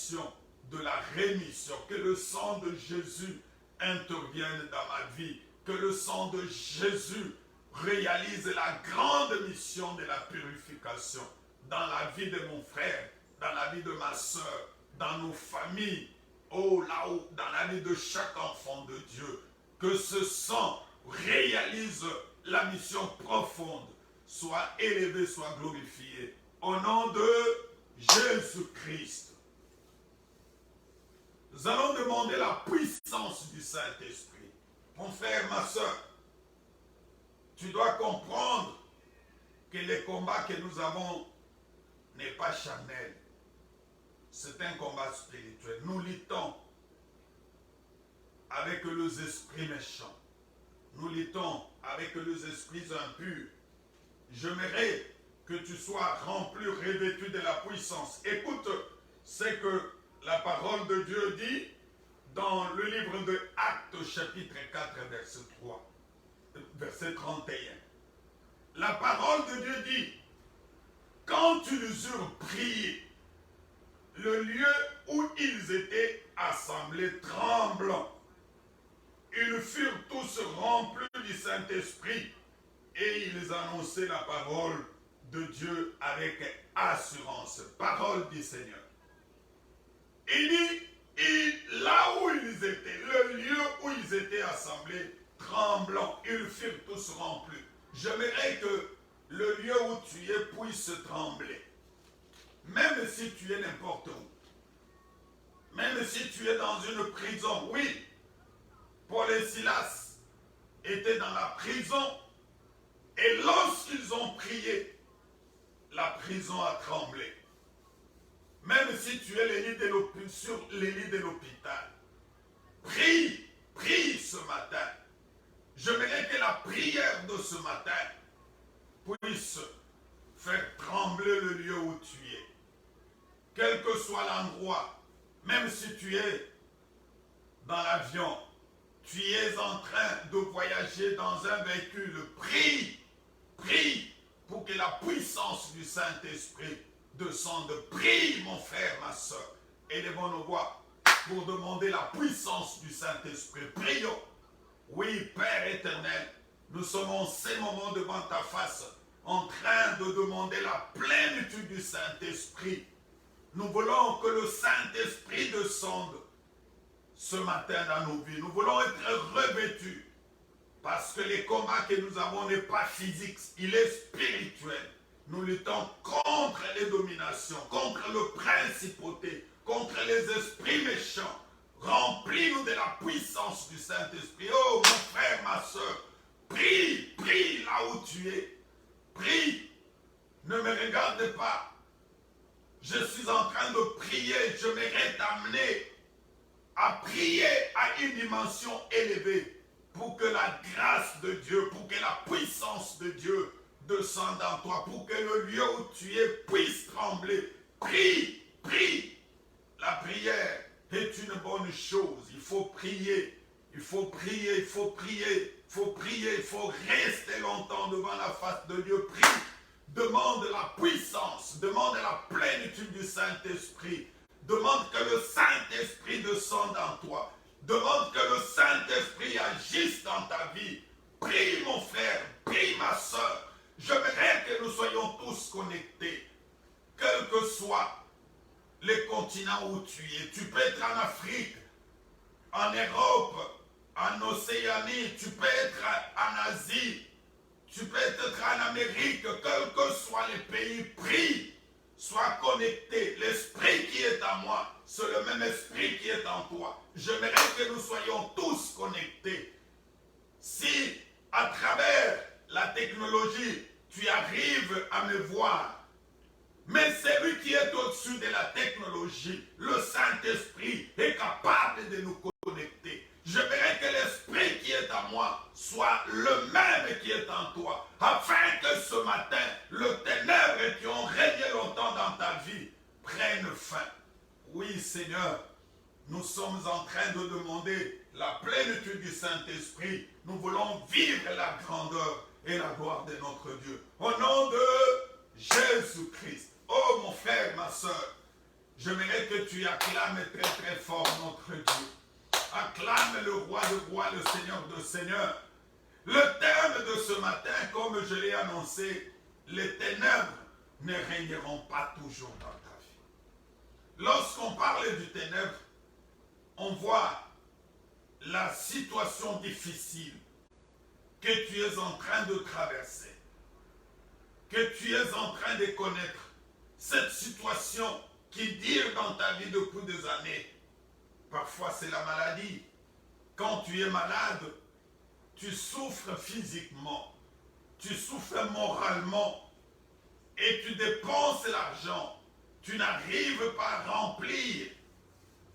mission de la rémission. Que le sang de Jésus intervienne dans ma vie. Que le sang de Jésus réalise la grande mission de la purification dans la vie de mon frère, dans la vie de ma soeur, dans nos familles, oh là-haut, dans la vie de chaque enfant de Dieu. Que ce sang réalise la mission profonde, soit élevé, soit glorifié. Au nom de Jésus-Christ. Nous allons demander la puissance du Saint-Esprit. Mon frère, ma soeur, tu dois comprendre que le combat que nous avons n'est pas charnel. C'est un combat spirituel. Nous luttons avec les esprits méchants. Nous luttons avec les esprits impurs. J'aimerais que tu sois rempli, revêtu de la puissance. Écoute ce que la parole de Dieu dit dans le livre de Actes chapitre 4 verset 3, verset 31. La parole de Dieu dit, quand ils eurent prié, le lieu où ils étaient assemblés tremblant, ils furent tous remplis du Saint-Esprit et ils annonçaient la parole de Dieu avec assurance. Parole du Seigneur. Il dit, là où ils étaient, le lieu où ils étaient assemblés, tremblants, ils furent tous remplis. J'aimerais que le lieu où tu es puisse trembler. Même si tu es n'importe où. Même si tu es dans une prison. Oui, Paul et Silas étaient dans la prison. Et lorsqu'ils ont prié, la prison a tremblé. Même si tu es sur les lits de l'hôpital, prie ce matin. J'aimerais que la prière de ce matin puisse faire trembler le lieu où tu es. Quel que soit l'endroit, même si tu es dans l'avion, tu es en train de voyager dans un véhicule, prie pour que la puissance du Saint-Esprit descende. Prie, mon frère, ma soeur. Élevons nos voix pour demander la puissance du Saint-Esprit. Prions. Oui, Père éternel, nous sommes en ces moments devant ta face, en train de demander la plénitude du Saint-Esprit. Nous voulons que le Saint-Esprit descende ce matin dans nos vies. Nous voulons être revêtus. Parce que les combats que nous avons n'est pas physique, il est spirituel. Nous luttons contre les dominations, contre le principauté, contre les esprits méchants. Remplis-nous de la puissance du Saint-Esprit. Oh mon frère, ma soeur, prie là où tu es. Prie, ne me regarde pas. Je suis en train de prier, j'aimerais t'amener à prier à une dimension élevée pour que la grâce de Dieu, pour que la puissance de Dieu descende en toi, pour que le lieu où tu es puisse trembler. Prie. La prière est une bonne chose. Il faut prier, il faut rester longtemps devant la face de Dieu. Prie, demande la puissance, demande la plénitude du Saint-Esprit. Demande que le Saint-Esprit descende en toi. Demande que le Saint-Esprit agisse dans ta vie. Prie mon frère, prie ma soeur. J'aimerais que nous soyons tous connectés. Quel que soit les continents où tu es. Tu peux être en Afrique, en Europe, en Océanie. Tu peux être en Asie. Tu peux être en Amérique. Quels que soient les pays, prie. Sois connecté. L'esprit qui est en moi, c'est le même esprit qui est en toi. J'aimerais que nous soyons tous connectés. Si à travers la technologie, tu arrives à me voir, mais celui qui est au-dessus de la technologie, le Saint-Esprit, est capable de nous connecter. J'aimerais que l'esprit qui est en moi soit le même qui est en toi, afin que ce matin, le ténèbre qui ont régné longtemps dans ta vie prenne fin. Oui, Seigneur, nous sommes en train de demander la plénitude du Saint-Esprit. Nous voulons vivre la grandeur et la gloire de notre Dieu. Au nom de Jésus-Christ. Oh mon frère, ma soeur, j'aimerais que que tu acclames très très fort notre Dieu. Acclame le roi de rois, le Seigneur de seigneurs. Le thème de ce matin, comme je l'ai annoncé, les ténèbres ne régneront pas toujours dans ta vie. Lorsqu'on parle du ténèbre, on voit la situation difficile que tu es en train de traverser, que tu es en train de connaître. Cette situation qui dure dans ta vie depuis des années. Parfois c'est la maladie. Quand tu es malade, tu souffres physiquement, tu souffres moralement et tu dépenses l'argent. Tu n'arrives pas à remplir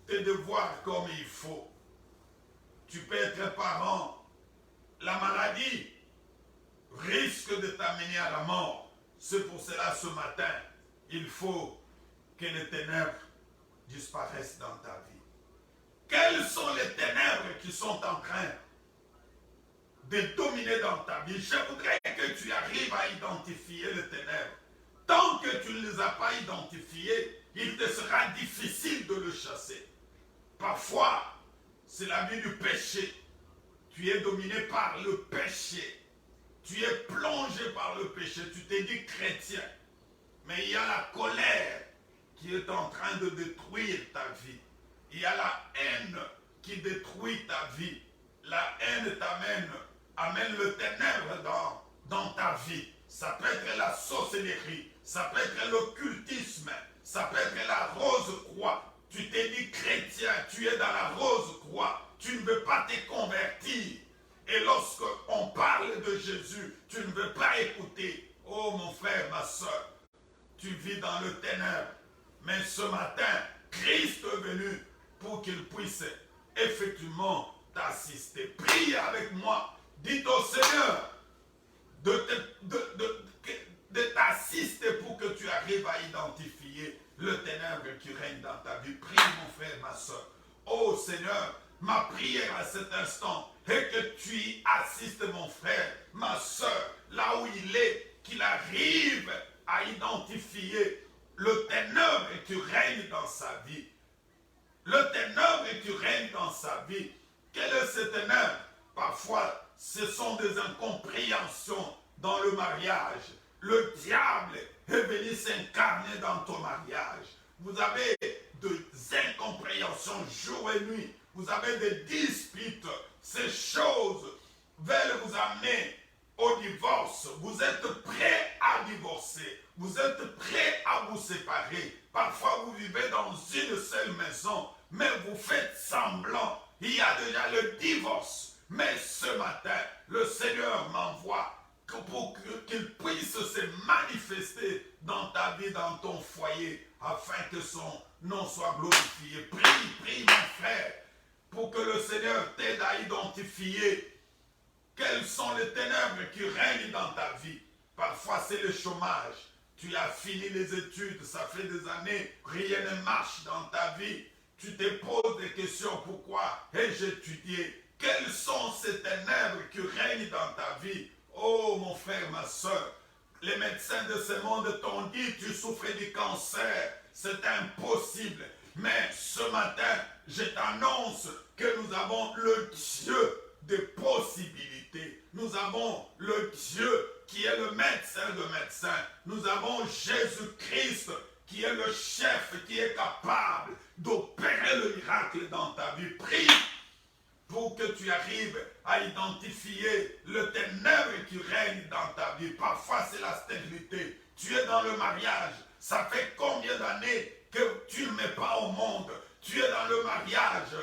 tes devoirs comme il faut. Tu peux être parent. La maladie risque de t'amener à la mort. C'est pour cela ce matin, il faut que les ténèbres disparaissent dans ta vie. Quelles sont les ténèbres qui sont en train de dominer dans ta vie? Je voudrais que tu arrives à identifier les ténèbres. Tant que tu ne les as pas identifiées, il te sera difficile de le chasser. Parfois, c'est la vie du péché. Tu es dominé par le péché. Tu es plongé par le péché. Tu t'es dit chrétien. Mais il y a la colère qui est en train de détruire ta vie. Il y a la haine qui détruit ta vie. La haine amène le ténèbre dans ta vie. Ça peut être la sorcellerie, ça peut être l'occultisme, ça peut être la rose croix. Tu t'es dit chrétien, tu es dans la rose croix, tu ne veux pas te convertir. Et lorsqu'on parle de Jésus, tu ne veux pas écouter. Oh mon frère, ma soeur, tu vis dans le ténèbre. Mais ce matin, Christ est venu pour qu'il puisse effectivement t'assister. Prie avec moi. Dites au Seigneur de t'assister pour que tu arrives à identifier le ténèbre qui règne dans ta vie. Prie mon frère, ma soeur. Oh Seigneur, ma prière à cet instant est que tu assistes mon frère, ma soeur, là où il est, qu'il arrive à identifier le ténèbre qui règne dans sa vie. Le ténèbre qui règne dans sa vie. Quel est ce ténèbre? Parfois, ce sont des incompréhensions dans le mariage. Le diable est venu s'incarner dans ton mariage. Vous avez des incompréhensions jour et nuit. Vous avez des disputes. Ces choses veulent vous amener au divorce. Vous êtes prêt à divorcer. Vous êtes prêt à vous séparer. Parfois, vous vivez dans une seule maison, mais vous faites semblant. Il y a déjà le divorce. Mais ce matin, le Seigneur m'envoie pour qu'il puisse se manifester dans ta vie, dans ton foyer, afin que son nom soit glorifié. Prie mon frère, pour que le Seigneur t'aide à identifier quelles sont les ténèbres qui règnent dans ta vie. Parfois, c'est le chômage. Tu as fini les études, ça fait des années, rien ne marche dans ta vie. Tu te poses des questions, pourquoi ai-je étudié? Quelles sont ces ténèbres qui règnent dans ta vie? Oh mon frère, ma soeur, les médecins de ce monde t'ont dit tu souffres du cancer, c'est impossible. Mais ce matin, je t'annonce que nous avons le Dieu des possibilités. Nous avons le Dieu qui est le médecin de médecins. Nous avons Jésus-Christ qui est le chef, qui est capable d'opérer le miracle dans ta vie. Prie pour que tu arrives à identifier le ténèbre qui règne dans ta vie. Parfois, c'est la stérilité. Tu es dans le mariage. Ça fait combien d'années que tu ne mets pas au monde? Tu es dans le mariage.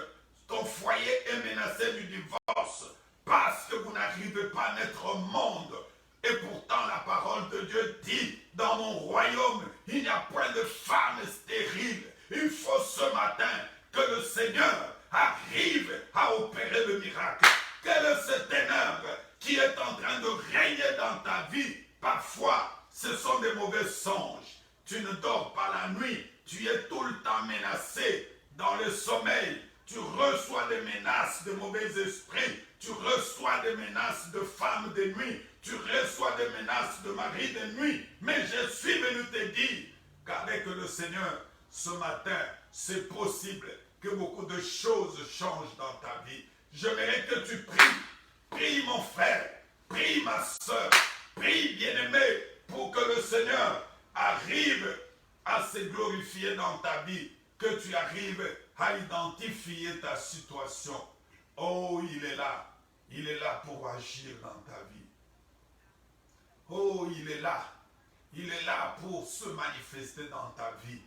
Ton foyer est menacé du divorce parce que vous n'arrivez pas à mettre au monde. Et pourtant, la parole de Dieu dit, dans mon royaume, il n'y a point de femme stérile. Il faut ce matin que le Seigneur arrive à opérer le miracle. Quel est ce ténèbre qui est en train de régner dans ta vie? Parfois, ce sont des mauvais songes. Tu ne dors pas la nuit. Tu es tout le temps menacé dans le sommeil. Tu reçois des menaces de mauvais esprits. Tu reçois des menaces de femmes de nuit. Tu reçois des menaces de mari de nuit. Mais je suis venu te dire qu'avec le Seigneur, ce matin, c'est possible que beaucoup de choses changent dans ta vie. J'aimerais que tu pries. Prie mon frère, prie ma soeur, prie bien-aimé pour que le Seigneur arrive à se glorifier dans ta vie, que tu arrives à identifier ta situation. Oh, il est là pour agir dans ta vie. Oh, il est là pour se manifester dans ta vie.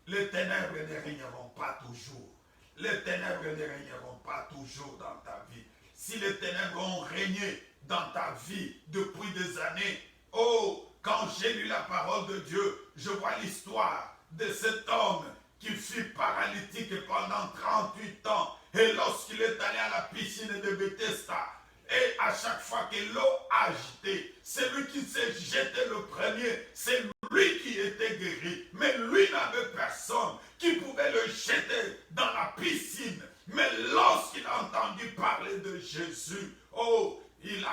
Les ténèbres ne régneront pas toujours. Les ténèbres ne régneront pas toujours dans ta vie. Si les ténèbres ont régné dans ta vie depuis des années, oh, quand j'ai lu la parole de Dieu, je vois l'histoire de cet homme qui fut paralytique pendant 38 ans. Et lorsqu'il est allé à la piscine de Bethesda, et à chaque fois que l'eau a agité, c'est lui qui s'est jeté le premier, c'est lui qui était guéri. Mais lui n'avait personne qui pouvait le jeter dans la piscine. Mais lorsqu'il a entendu parler de Jésus, oh, il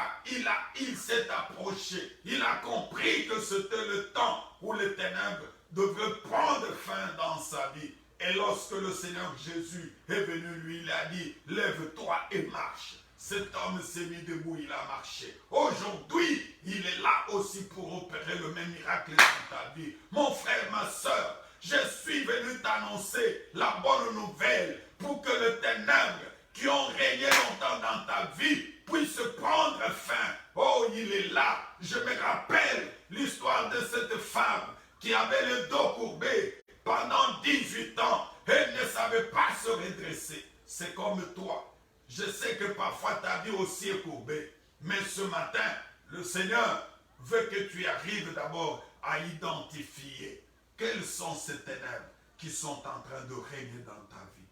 s'est approché. Il a compris que c'était le temps où les ténèbres devaient prendre fin dans sa vie. Et lorsque le Seigneur Jésus est venu, lui, il a dit, lève-toi et marche. Cet homme s'est mis debout, il a marché. Aujourd'hui, il est là aussi pour opérer le même miracle dans ta vie. Mon frère, ma soeur, je suis venu t'annoncer la bonne nouvelle pour que les ténèbres qui ont régné longtemps dans ta vie puissent prendre fin. Oh, il est là. Je me rappelle l'histoire de cette femme qui avait le dos courbé pendant 18 ans. Elle ne savait pas se redresser. C'est comme toi. Je sais que parfois ta vie aussi est courbée. Mais ce matin, le Seigneur veut que tu arrives d'abord à identifier quelles sont ces ténèbres qui sont en train de régner dans ta vie.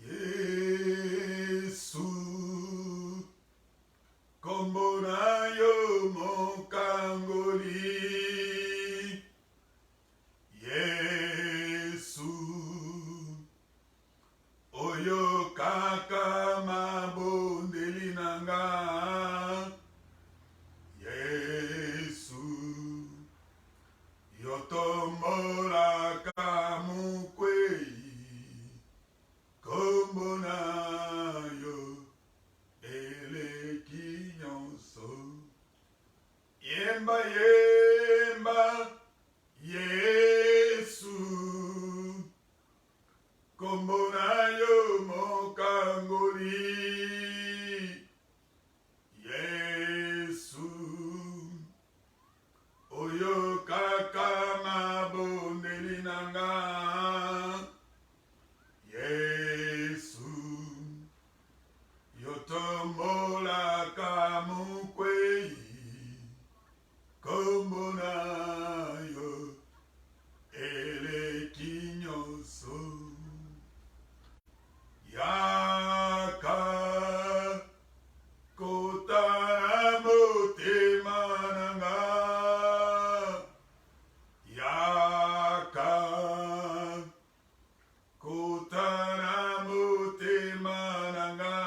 Yesu, kombonayo mokangoli. Yesu, oyo kaka mabondeli nanga. Yesu, yotomola kamukwei, kombonayo eleki nyonso. Yemba yemba, Yesu, kombonayo mokangoli. Yesu, oyo kaka mabondeli nanga. Yesu, yotomola kamukwei, kombonayo eleki nyonso. Yaka kotana motema nanga. Yaka kotana motema nanga.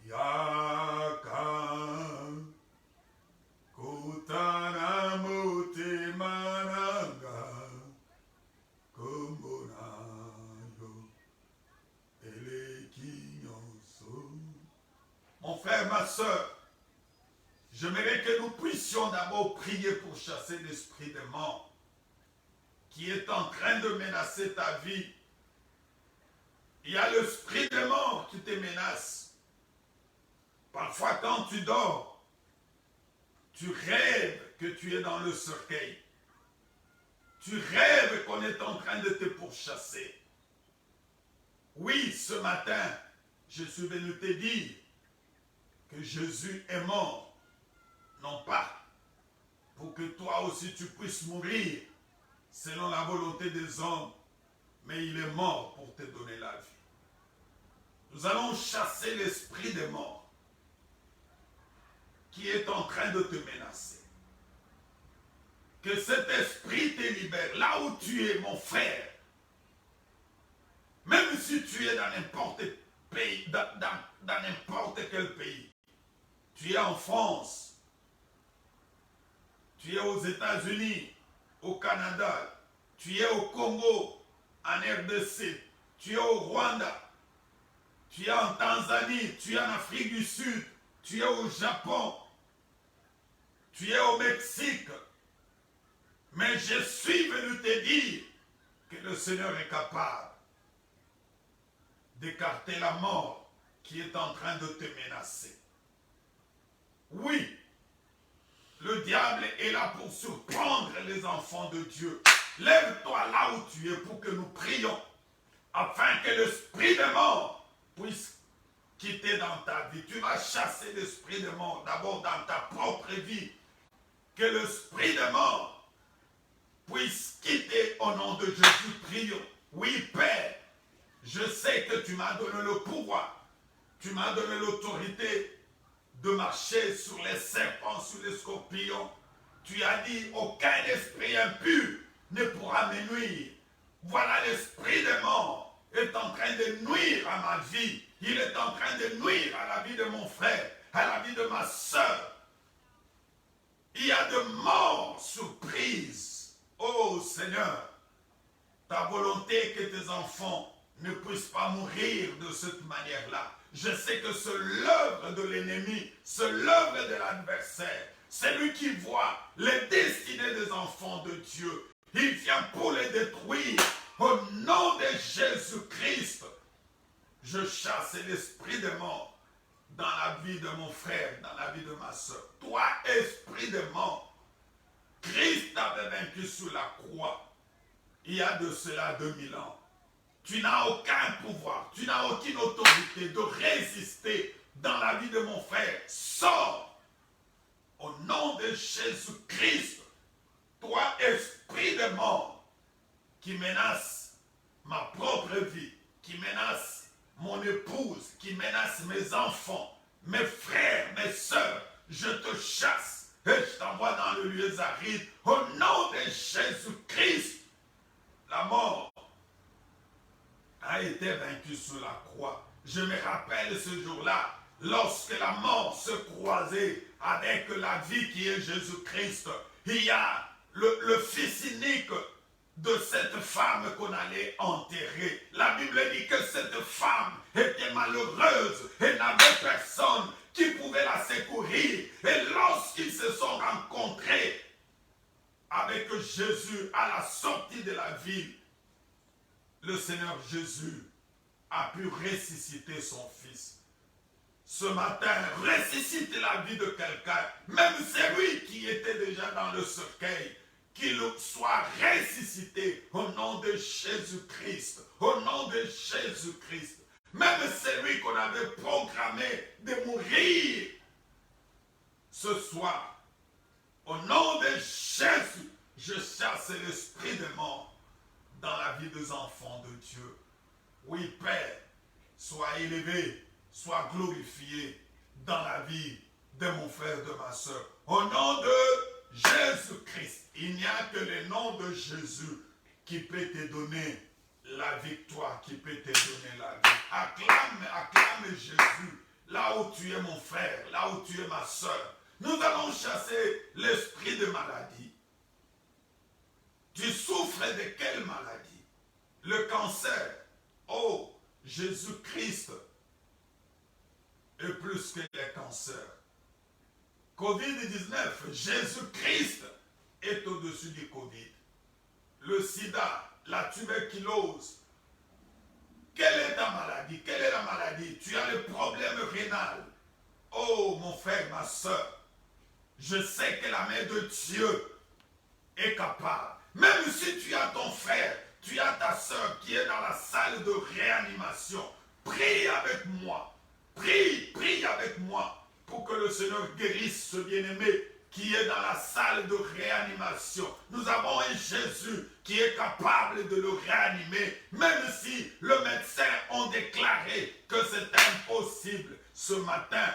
Yaka kotana motema nanga. Kombonayo eleki nyonso. Mon frère, ma soeur, j'aimerais que nous puissions d'abord prier pour chasser l'esprit de mort qui est en train de menacer ta vie. Il y a l'esprit de mort qui te menace. Parfois, quand tu dors, tu rêves que tu es dans le cercueil. Tu rêves qu'on est en train de te pourchasser. Oui, ce matin, je suis venu te dire que Jésus est mort, non pas pour que toi aussi tu puisses mourir selon la volonté des hommes, mais il est mort pour te donner la vie. Nous allons chasser l'esprit de mort qui est en train de te menacer. Que cet esprit te libère là où tu es, mon frère. Même si tu es dans n'importe pays, dans n'importe quel pays. Tu es en France. tu es aux États-Unis, au Canada, tu es au Congo, en RDC, tu es au Rwanda, tu es en Tanzanie, tu es en Afrique du Sud, tu es au Japon, tu es au Mexique. Mais je suis venu te dire que le Seigneur est capable d'écarter la mort qui est en train de te menacer. Oui, le diable est là pour surprendre les enfants de Dieu. Lève-toi là où tu es pour que nous prions, afin que l'esprit de mort puisse quitter dans ta vie. Tu vas chasser l'esprit de mort d'abord dans ta propre vie. Que l'esprit de mort puisse quitter au nom de Jésus. Prions. Oui, Père, je sais que tu m'as donné le pouvoir. Tu m'as donné l'autorité de marcher sur les serpents, sur les scorpions. Tu as dit, aucun esprit impur ne pourra me nuire. Voilà, l'esprit de mort est en train de nuire à ma vie. Il est en train de nuire à la vie de mon frère, à la vie de ma soeur. Il y a de morts surprises. Oh Seigneur, ta volonté que tes enfants ne puissent pas mourir de cette manière-là. Je sais que c'est l'œuvre de l'ennemi, c'est l'œuvre de l'adversaire. C'est lui qui voit les destinées des enfants de Dieu. Il vient pour les détruire. Au nom de Jésus-Christ, je chasse l'esprit de mort dans la vie de mon frère, dans la vie de ma soeur. Toi, esprit de mort, Christ t'avait vaincu sur la croix il y a de cela 2000 ans. Tu n'as aucun pouvoir, tu n'as aucune autorité de résister dans la vie de mon frère. Sors au nom de Jésus-Christ, toi, esprit de mort, qui menace ma propre vie, qui menace mon épouse, qui menace mes enfants, mes frères, mes sœurs. Je te chasse et je t'envoie dans le lieu aride. Au nom de Jésus-Christ, la mort a été vaincue sur la croix. Je me rappelle ce jour-là, lorsque la mort se croisait avec la vie qui est Jésus-Christ. Il y a le fils unique de cette femme qu'on allait enterrer. La Bible dit que cette femme était malheureuse et n'avait personne qui pouvait la secourir. Et lorsqu'ils se sont rencontrés avec Jésus à la sortie de la ville, le Seigneur Jésus a pu ressusciter son fils. Ce matin, ressuscite la vie de quelqu'un, même celui qui était déjà dans le cercueil, qu'il soit ressuscité au nom de Jésus-Christ, au nom de Jésus-Christ. Même celui qu'on avait programmé de mourir ce soir, au nom de Jésus, je chasse l'esprit de mort dans la vie des enfants de Dieu. Oui, Père, sois élevé, sois glorifié dans la vie de mon frère, de ma soeur. Au nom de Jésus-Christ, il n'y a que le nom de Jésus qui peut te donner la victoire, qui peut te donner la vie. Acclame, acclame Jésus, là où tu es mon frère, là où tu es ma soeur. Nous allons chasser l'esprit de maladie. Tu souffres de quelle maladie? Le cancer. Oh, Jésus-Christ est plus que les cancers. Covid-19, Jésus-Christ est au-dessus du Covid. Le sida, la tuberculose. Quelle est ta maladie? Quelle est la maladie? Tu as le problème rénal. Oh, mon frère, ma soeur, je sais que la main de Dieu est capable. Même si tu as ton frère, tu as ta soeur qui est dans la salle de réanimation, prie avec moi. Prie avec moi pour que le Seigneur guérisse ce bien-aimé qui est dans la salle de réanimation. Nous avons un Jésus qui est capable de le réanimer, même si le médecin a déclaré que c'est impossible ce matin,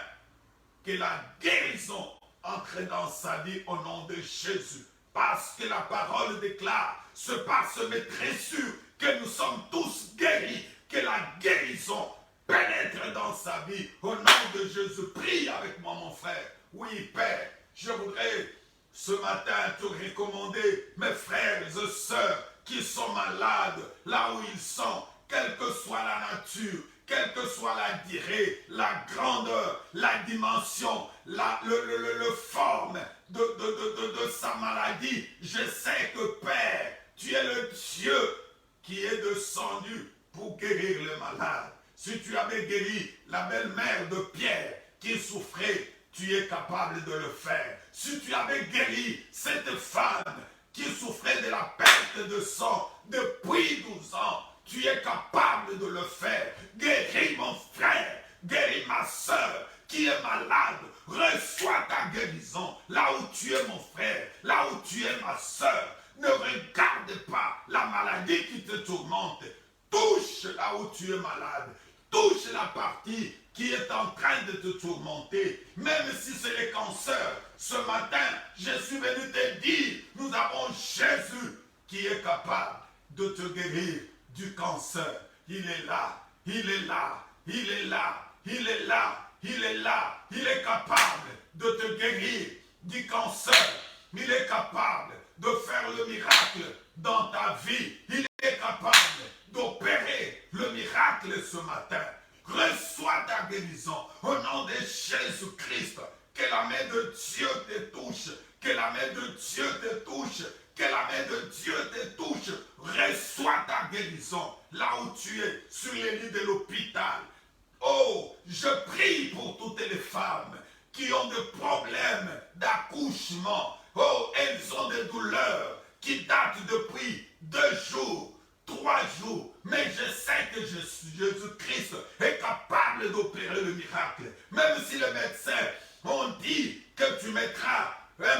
que la guérison entre dans sa vie au nom de Jésus. Parce que la parole déclare, c'est par ce maîtrise que nous sommes tous guéris, que la guérison pénètre dans sa vie. Au nom de Jésus, prie avec moi, mon frère. Oui, Père, je voudrais ce matin te recommander mes frères et sœurs qui sont malades, là où ils sont, quelle que soit la nature, quelle que soit la durée, la grandeur, la dimension, le forme de sa maladie. Je sais que Père, tu es le Dieu qui est descendu pour guérir le malade. Si tu avais guéri la belle-mère de Pierre qui souffrait, tu es capable de le faire. Si tu avais guéri cette femme qui souffrait de la perte de sang depuis 12 ans, tu es capable de le faire. Guéris mon frère, guéris ma soeur qui est malade. Reçois ta guérison là où tu es mon frère, là où tu es ma soeur. Ne regarde pas la maladie qui te tourmente. Touche là où tu es malade. Touche la partie qui est en train de te tourmenter. Même si c'est le cancer. Ce matin, je suis venu te dire, nous avons Jésus qui est capable de te guérir du cancer. Il est là, il est là, il est là, il est là, il est là. Il est capable de te guérir du cancer. Il est capable de faire le miracle dans ta vie. Il est capable d'opérer le miracle ce matin. Reçois ta guérison au nom de Jésus-Christ. Que la main de Dieu te touche. Que la main de Dieu te touche. Que la main de Dieu te touche. Reçois ta guérison là où tu es, sur les lits de l'hôpital. Oh, je prie pour toutes les femmes qui ont des problèmes d'accouchement. Oh, elles ont des douleurs qui datent depuis 2 jours, 3 jours. Mais je sais que Jésus-Christ est capable d'opérer le miracle. Même si les médecins ont dit que tu mettras un